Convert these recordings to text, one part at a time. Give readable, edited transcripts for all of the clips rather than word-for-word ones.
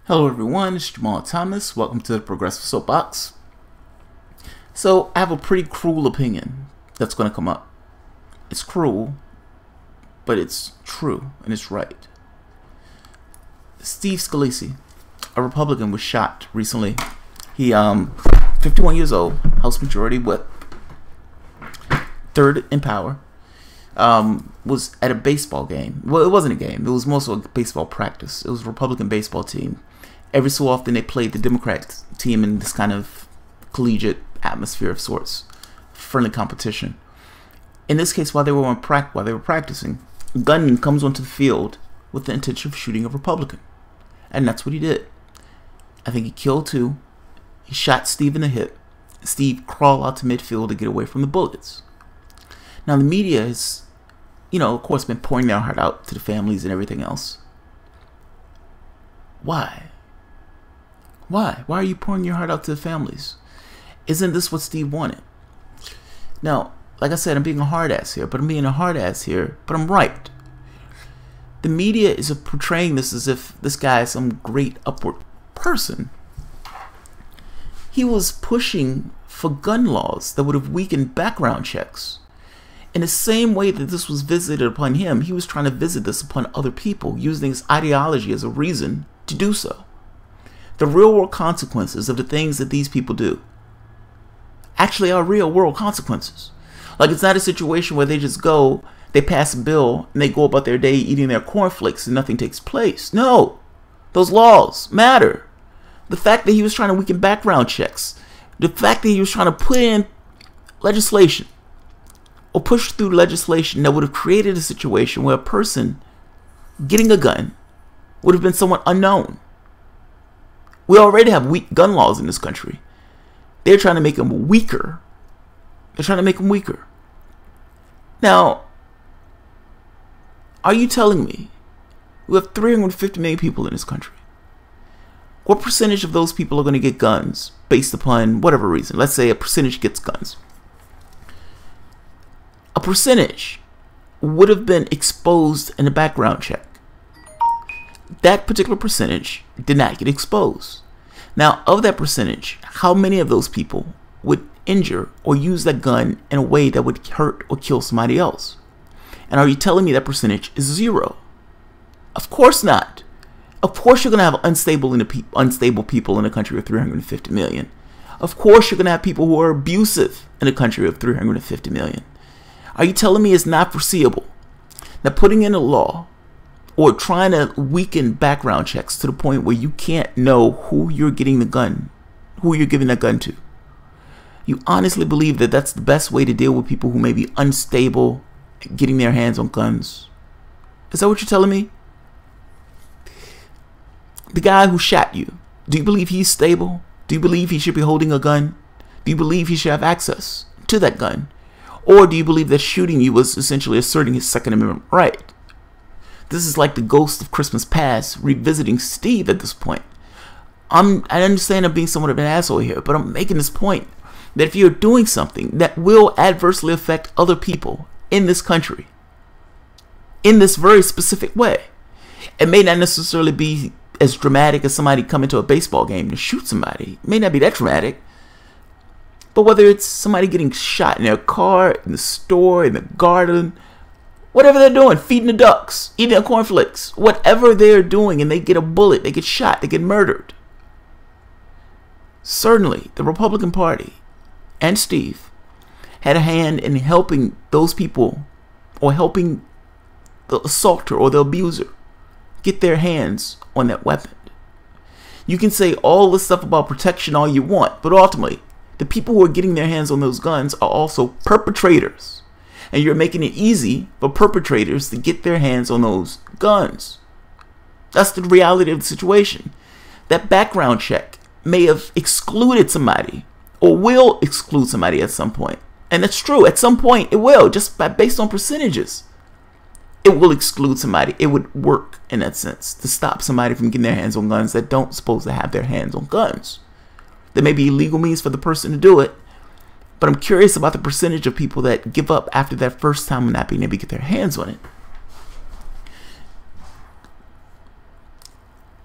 Hello everyone, it's Jamal Thomas. Welcome to the Progressive Soapbox. So, I have a pretty cruel opinion that's going to come up. It's cruel, but it's true and it's right. Steve Scalise, a Republican, was shot recently. He, 51 years old, House Majority Whip, third in power, was at a baseball game. Well, it wasn't a game. It was more so a baseball practice. It was a Republican baseball team. Every so often they played the Democrat team in this kind of collegiate atmosphere of sorts, friendly competition. In this case, while they were practicing, a gunman comes onto the field with the intention of shooting a Republican, and that's what he did. I think he killed two. He shot Steve in the hip. Steve crawled out to midfield to get away from the bullets. Now the media has, of course, been pouring their heart out to the families and everything else. Why? Why? Why are you pouring your heart out to the families? Isn't this what Steve wanted? Now, like I said, I'm being a hard ass here, but I'm right. The media is portraying this as if this guy is some great upward person. He was pushing for gun laws that would have weakened background checks. In the same way that this was visited upon him, he was trying to visit this upon other people, using his ideology as a reason to do so. The real world consequences of the things that these people do actually are real world consequences. Like, it's not a situation where they just go, they pass a bill, and they go about their day eating their cornflakes and nothing takes place. No, those laws matter. The fact that he was trying to weaken background checks, the fact that he was trying to put in legislation or push through legislation that would have created a situation where a person getting a gun would have been somewhat unknown. We already have weak gun laws in this country. They're trying to make them weaker. Now, are you telling me we have 350 million people in this country? What percentage of those people are going to get guns based upon whatever reason? Let's say a percentage gets guns. A percentage would have been exposed in a background check. That particular percentage did not get exposed. Now, of that percentage, how many of those people would injure or use that gun in a way that would hurt or kill somebody else? And are you telling me that percentage is zero? Of course not. Of course you're going to have unstable people in a country of 350 million. Of course you're going to have people who are abusive in a country of 350 million. Are you telling me it's not foreseeable that putting in a law or trying to weaken background checks to the point where you can't know who you're giving that gun to? You honestly believe that that's the best way to deal with people who may be unstable getting their hands on guns? Is that what you're telling me? The guy who shot you, do you believe he's stable? Do you believe he should be holding a gun? Do you believe he should have access to that gun? Or do you believe that shooting you was essentially asserting his Second Amendment right? This is like the ghost of Christmas past revisiting Steve at this point. I understand I'm being somewhat of an asshole here, but I'm making this point that if you're doing something that will adversely affect other people in this country, in this very specific way, it may not necessarily be as dramatic as somebody coming to a baseball game to shoot somebody. It may not be that dramatic. But whether it's somebody getting shot in their car, in the store, in the garden, whatever they're doing, feeding the ducks, eating their cornflakes, whatever they're doing, and they get a bullet, they get shot, they get murdered. Certainly, the Republican Party and Steve had a hand in helping those people, or helping the assaulter or the abuser get their hands on that weapon. You can say all this stuff about protection all you want, but ultimately, the people who are getting their hands on those guns are also perpetrators. And you're making it easy for perpetrators to get their hands on those guns. That's the reality of the situation. That background check may have excluded somebody, or will exclude somebody at some point. And that's true. At some point, it will, just based on percentages. It will exclude somebody. It would work in that sense to stop somebody from getting their hands on guns that don't supposed to have their hands on guns. There may be legal means for the person to do it, but I'm curious about the percentage of people that give up after that first time of not being able to get their hands on it.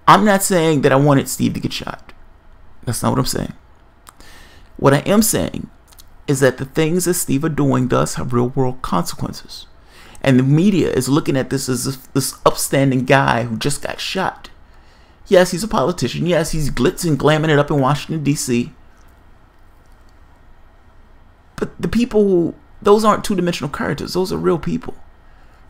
I'm not saying that I wanted Steve to get shot. That's not what I'm saying. What I am saying is that the things that Steve are doing does have real world consequences. And the media is looking at this as this upstanding guy who just got shot. Yes, he's a politician. Yes, he's glitz and glamming it up in Washington, D.C. But the people who, those aren't two-dimensional characters. Those are real people.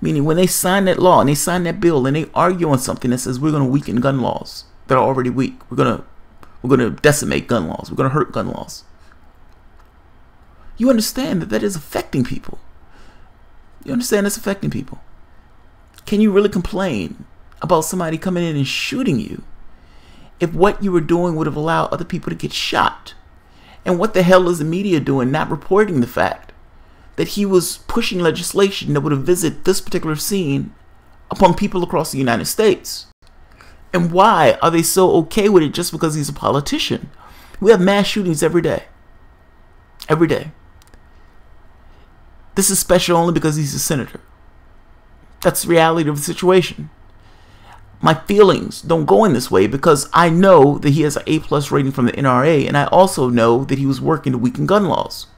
Meaning when they sign that law and they sign that bill and they argue on something that says we're going to weaken gun laws that are already weak. We're going to decimate gun laws. We're going to hurt gun laws. You understand that that is affecting people. You understand it's affecting people. Can you really complain about somebody coming in and shooting you if what you were doing would have allowed other people to get shot? And what the hell is the media doing not reporting the fact that he was pushing legislation that would have visited this particular scene upon people across the United States? And why are they so okay with it just because he's a politician? We have mass shootings every day. Every day. This is special only because he's a senator. That's the reality of the situation. My feelings don't go in this way because I know that he has an A+ rating from the NRA, and I also know that he was working to weaken gun laws.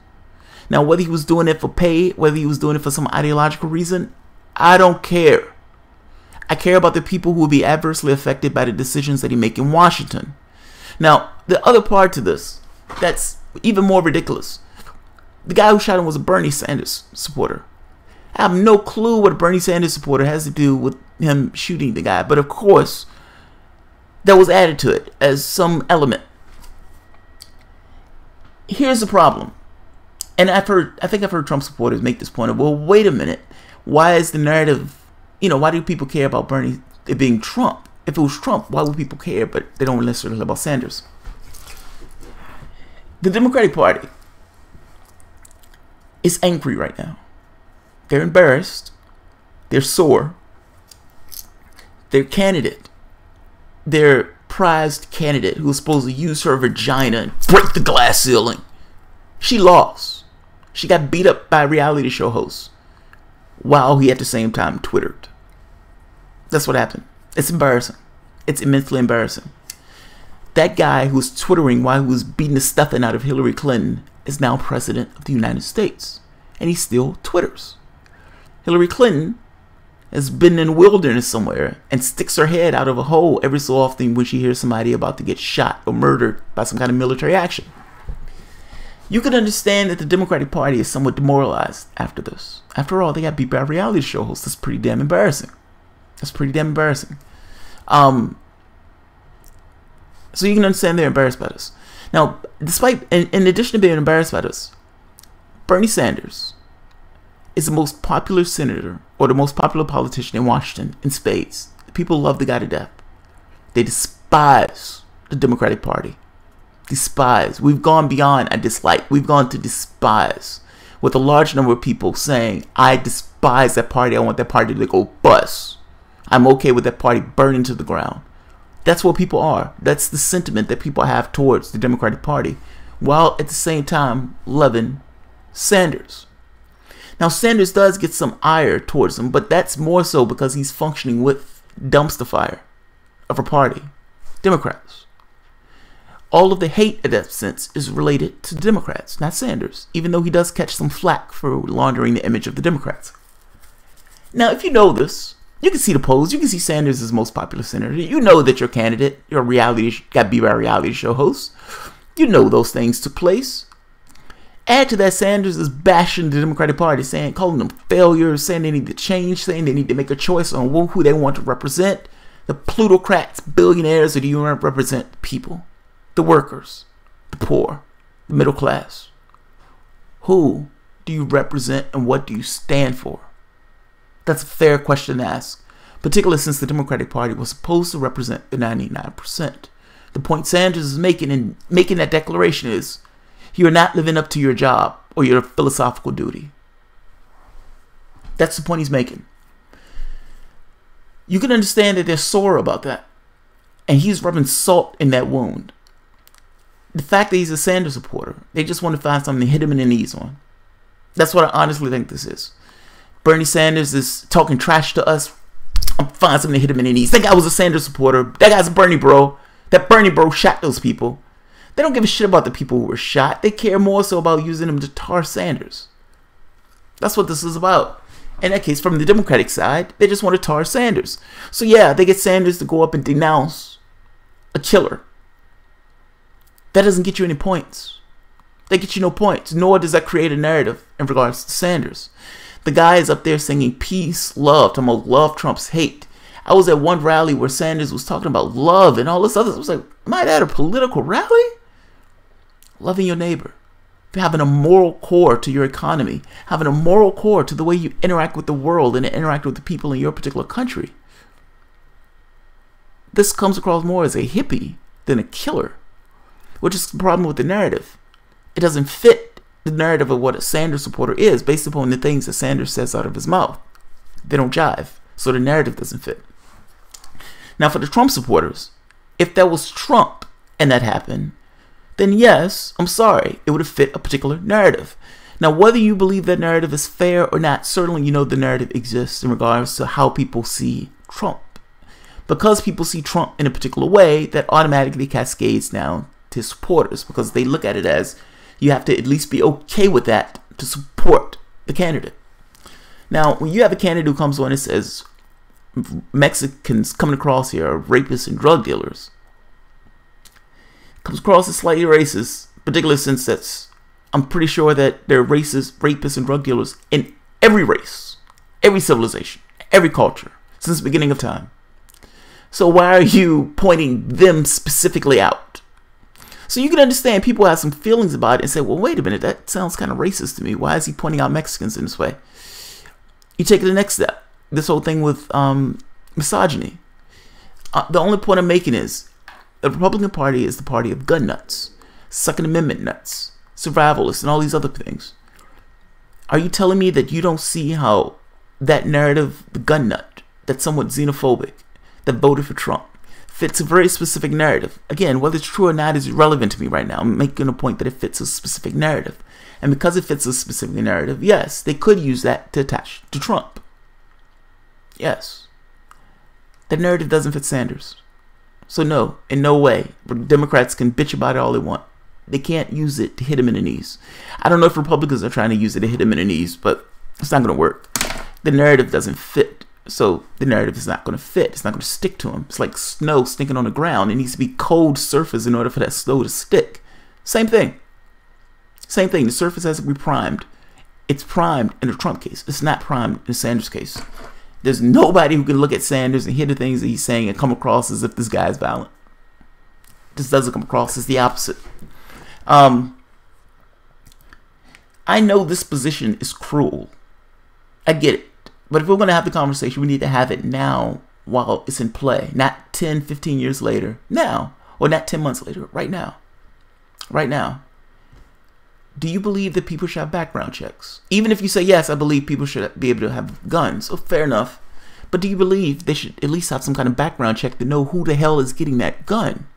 Now, whether he was doing it for pay, whether he was doing it for some ideological reason, I don't care. I care about the people who will be adversely affected by the decisions that he makes in Washington. Now, the other part to this, that's even more ridiculous. The guy who shot him was a Bernie Sanders supporter. I have no clue what a Bernie Sanders supporter has to do with him shooting the guy. But of course, that was added to it as some element. Here's the problem. And I think I've heard Trump supporters make this point of, well, wait a minute. Why is the narrative, why do people care about Bernie it being Trump? If it was Trump, why would people care? But they don't necessarily care about Sanders. The Democratic Party is angry right now. They're embarrassed. They're sore. Their candidate, their prized candidate who was supposed to use her vagina and break the glass ceiling, she lost. She got beat up by a reality show host while he at the same time twittered. That's what happened. It's embarrassing. It's immensely embarrassing. That guy who was twittering while he was beating the stuffing out of Hillary Clinton is now president of the United States. And he still twitters. Hillary Clinton has been in the wilderness somewhere and sticks her head out of a hole every so often when she hears somebody about to get shot or murdered by some kind of military action. You can understand that the Democratic Party is somewhat demoralized after this. After all, they got beat by a reality show host. That's pretty damn embarrassing. That's pretty damn embarrassing. So you can understand they're embarrassed by this. Now, in addition to being embarrassed by this, Bernie Sanders is the most popular senator or the most popular politician in Washington in spades. People love the guy to death. They despise the Democratic Party. Despise. We've gone beyond a dislike. We've gone to despise, with a large number of people saying, I despise that party. I want that party to go bust. I'm okay with that party burning to the ground. That's what people are. That's the sentiment that people have towards the Democratic Party, while at the same time loving Sanders. Now, Sanders does get some ire towards him, but that's more so because he's functioning with dumpster fire of a party, Democrats. All of the hate in that sense is related to Democrats, not Sanders, even though he does catch some flack for laundering the image of the Democrats. Now, if you know this, you can see the polls. You can see Sanders is the most popular senator. You know that your candidate, your got beat by a reality show host. You know those things took place. Add to that, Sanders is bashing the Democratic Party, calling them failures, saying they need to change, saying they need to make a choice on who they want to represent. The plutocrats, billionaires, or do you want to represent the people? The workers, the poor, the middle class. Who do you represent and what do you stand for? That's a fair question to ask, particularly since the Democratic Party was supposed to represent the 99%. The point Sanders is making in making that declaration is, you're not living up to your job or your philosophical duty. That's the point he's making. You can understand that they're sore about that. And he's rubbing salt in that wound. The fact that he's a Sanders supporter, they just want to find something to hit him in the knees on. That's what I honestly think this is. Bernie Sanders is talking trash to us I'm fine, something to hit him in the knees. That guy was a Sanders supporter. That guy's a Bernie bro. That Bernie bro shot those people. They don't give a shit about the people who were shot. They care more so about using them to tar Sanders. That's what this is about. In that case, from the Democratic side, they just want to tar Sanders. So yeah, they get Sanders to go up and denounce a killer. That doesn't get you any points. They get you no points, nor does that create a narrative in regards to Sanders. The guy is up there singing peace, love, talking about love trumps hate. I was at one rally where Sanders was talking about love and all this other. I was like, am I at a political rally? Loving your neighbor. Having a moral core to your economy. Having a moral core to the way you interact with the world and interact with the people in your particular country. This comes across more as a hippie than a killer, which is the problem with the narrative. It doesn't fit the narrative of what a Sanders supporter is based upon the things that Sanders says out of his mouth. They don't jive, so the narrative doesn't fit. Now for the Trump supporters, if that was Trump and that happened, then yes, I'm sorry, it would have fit a particular narrative. Now whether you believe that narrative is fair or not, certainly you know the narrative exists in regards to how people see Trump. Because people see Trump in a particular way, that automatically cascades down to supporters, because they look at it as you have to at least be okay with that to support the candidate. Now, when you have a candidate who comes on and says Mexicans coming across here are rapists and drug dealers, comes across as slightly racist, particularly since that's, I'm pretty sure that there are racist, rapists, and drug dealers in every race, every civilization, every culture, since the beginning of time. So why are you pointing them specifically out? So you can understand people have some feelings about it and say, well, wait a minute, that sounds kind of racist to me. Why is he pointing out Mexicans in this way? You take it the next step. This whole thing with misogyny. The only point I'm making is the Republican Party is the party of gun nuts, Second Amendment nuts, survivalists, and all these other things. Are you telling me that you don't see how that narrative, the gun nut, that's somewhat xenophobic, that voted for Trump, fits a very specific narrative? Again, whether it's true or not is irrelevant to me right now. I'm making a point that it fits a specific narrative. And because it fits a specific narrative, yes, they could use that to attach to Trump. Yes. That narrative doesn't fit Sanders. So no, in no way. Democrats can bitch about it all they want. They can't use it to hit him in the knees. I don't know if Republicans are trying to use it to hit him in the knees, but it's not going to work. The narrative doesn't fit. So the narrative is not going to fit. It's not going to stick to him. It's like snow stinking on the ground. It needs to be cold surface in order for that snow to stick. Same thing. Same thing. The surface has to be primed. It's primed in the Trump case. It's not primed in the Sanders case. There's nobody who can look at Sanders and hear the things that he's saying and come across as if this guy is violent. This doesn't come across as the opposite. I know this position is cruel. I get it. But if we're going to have the conversation, we need to have it now while it's in play. Not 10, 15 years later. Now. Or not 10 months later. Right now. Right now. Do you believe that people should have background checks? Even if you say, yes, I believe people should be able to have guns. Oh, fair enough. But do you believe they should at least have some kind of background check to know who the hell is getting that gun?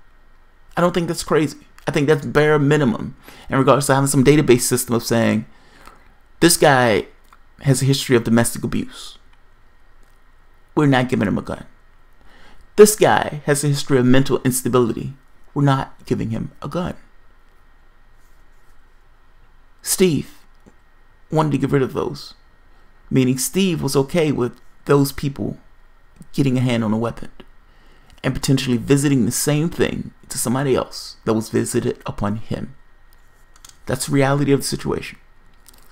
I don't think that's crazy. I think that's bare minimum in regards to having some database system of saying, this guy has a history of domestic abuse. We're not giving him a gun. This guy has a history of mental instability. We're not giving him a gun. Steve wanted to get rid of those. Meaning Steve was okay with those people getting a hand on a weapon and potentially visiting the same thing to somebody else that was visited upon him. That's the reality of the situation.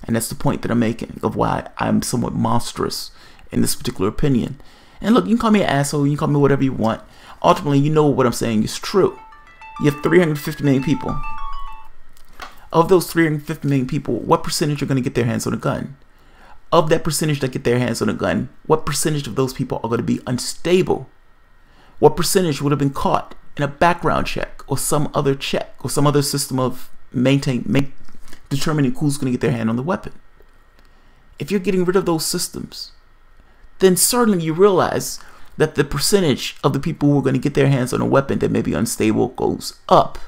And that's the point that I'm making of why I'm somewhat monstrous in this particular opinion. And look, you can call me an asshole, you can call me whatever you want. Ultimately, you know what I'm saying is true. You have 350 million people. Of those 350 million people, what percentage are going to get their hands on a gun? Of that percentage that get their hands on a gun, what percentage of those people are going to be unstable? What percentage would have been caught in a background check or some other check or some other system of determining who's going to get their hand on the weapon? If you're getting rid of those systems, then certainly you realize that the percentage of the people who are going to get their hands on a weapon that may be unstable goes up.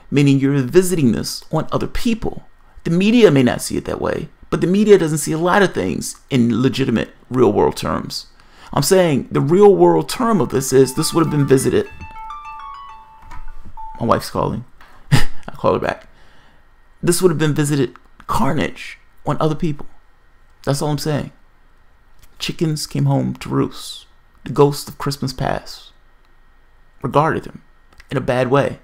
Meaning you're visiting this on other people. The media may not see it that way, but the media doesn't see a lot of things in legitimate real world terms. I'm saying the real world term of this is this would have been visited. My wife's calling. I'll call her back. This would have been visited carnage on other people. That's all I'm saying. Chickens came home to roost. The ghost of Christmas past regarded him in a bad way.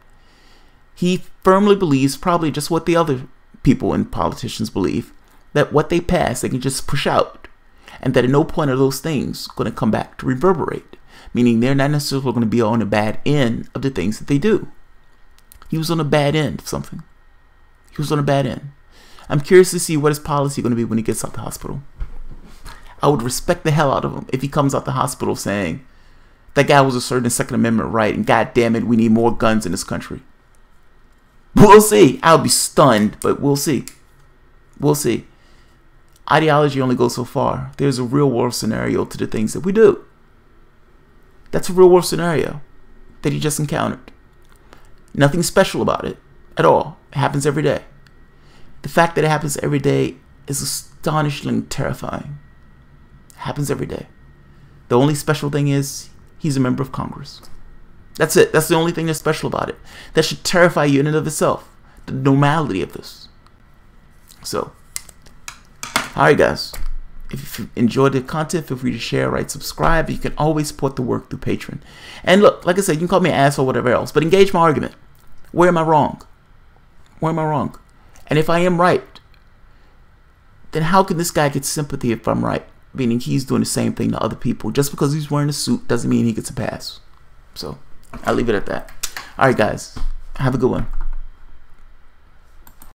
He firmly believes, probably just what the other people and politicians believe, that what they pass they can just push out, and that at no point are those things going to come back to reverberate, meaning they're not necessarily going to be on the bad end of the things that they do. He was on a bad end of something. He was on a bad end. I'm curious to see what his policy is going to be when he gets out the hospital. I would respect the hell out of him if he comes out the hospital saying that guy was asserting the Second Amendment right and God damn it, we need more guns in this country. We'll see. I'll be stunned, but we'll see. We'll see. Ideology only goes so far. There's a real world scenario to the things that we do. That's a real world scenario that he just encountered. Nothing special about it at all. It happens every day. The fact that it happens every day is astonishingly terrifying. It happens every day. The only special thing is he's a member of Congress. That's it. That's the only thing that's special about it. That should terrify you in and of itself. The normality of this. So, alright guys. If you enjoyed the content, feel free to share, write, subscribe. You can always support the work through Patreon. And look, like I said, you can call me an asshole or whatever else, but engage my argument. Where am I wrong? Where am I wrong? And if I am right, then how can this guy get sympathy if I'm right? Meaning he's doing the same thing to other people. Just because he's wearing a suit doesn't mean he gets a pass. So, I'll leave it at that. Alright guys, have a good one.